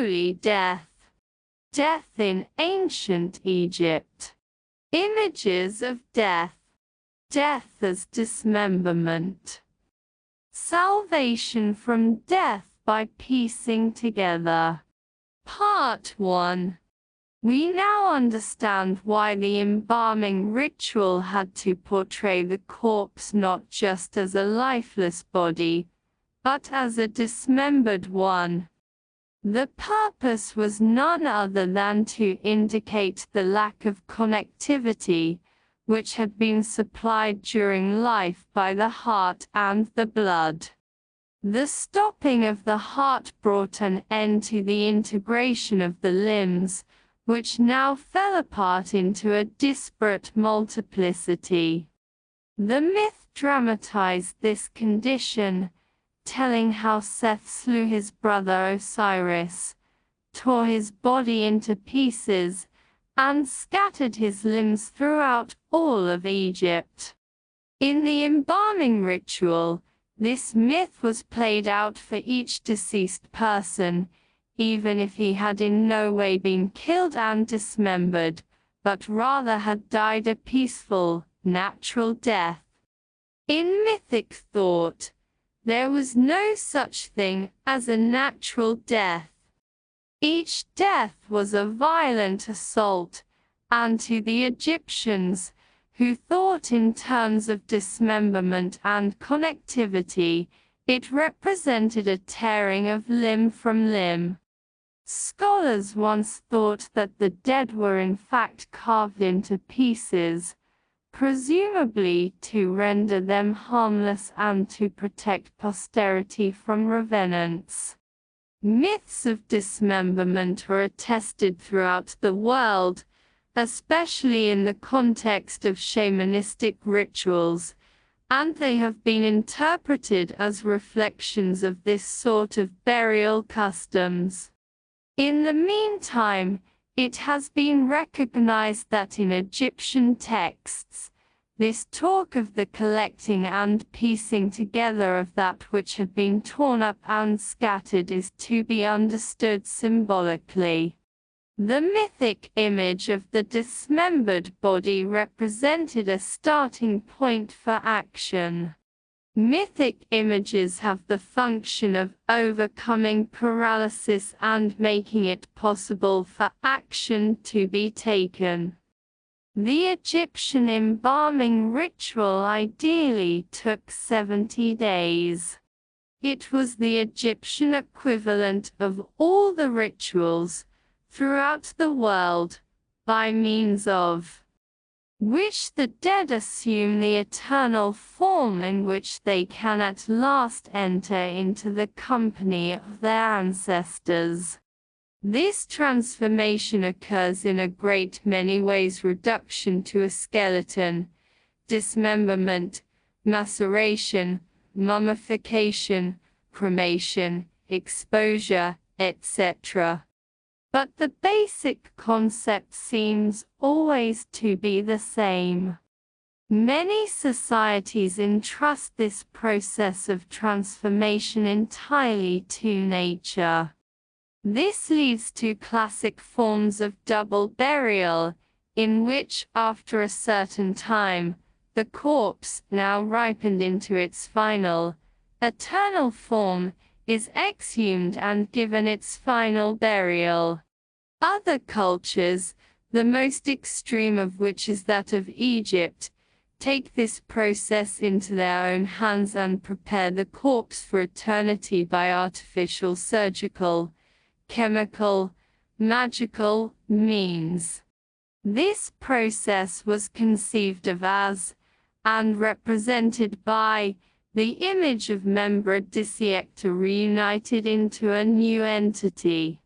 holy death. Death in ancient Egypt. Images of death. Death as dismemberment. Salvation from death by piecing together. Part 1. We now understand why the embalming ritual had to portray the corpse not just as a lifeless body, but as a dismembered one. The purpose was none other than to indicate the lack of connectivity, which had been supplied during life by the heart and the blood. The stopping of the heart brought an end to the integration of the limbs, which now fell apart into a disparate multiplicity. The myth dramatized this condition, telling how Seth slew his brother Osiris, tore his body into pieces, and scattered his limbs throughout all of Egypt. In the embalming ritual, this myth was played out for each deceased person, even if he had in no way been killed and dismembered, but rather had died a peaceful, natural death. In mythic thought, there was no such thing as a natural death. Each death was a violent assault, and to the Egyptians, who thought in terms of dismemberment and connectivity, it represented a tearing of limb from limb. Scholars once thought that the dead were in fact carved into pieces, presumably to render them harmless and to protect posterity from revenants. Myths of dismemberment are attested throughout the world, especially in the context of shamanistic rituals, and they have been interpreted as reflections of this sort of burial customs. In the meantime, it has been recognized that in Egyptian texts, this talk of the collecting and piecing together of that which had been torn up and scattered is to be understood symbolically. The mythic image of the dismembered body represented a starting point for action. Mythic images have the function of overcoming paralysis and making it possible for action to be taken. The Egyptian embalming ritual ideally took 70 days. It was the Egyptian equivalent of all the rituals throughout the world, by means of which the dead assume the eternal form in which they can at last enter into the company of their ancestors. This transformation occurs in a great many ways: reduction to a skeleton, dismemberment, maceration, mummification, cremation, exposure, etc. But the basic concept seems always to be the same. Many societies entrust this process of transformation entirely to nature. This leads to classic forms of double burial, in which, after a certain time, the corpse, now ripened into its final, eternal form, is exhumed and given its final burial. Other cultures, the most extreme of which is that of Egypt, take this process into their own hands and prepare the corpse for eternity by artificial, surgical, chemical, magical means. This process was conceived of as, and represented by, the image of membrane dissector reunited into a new entity.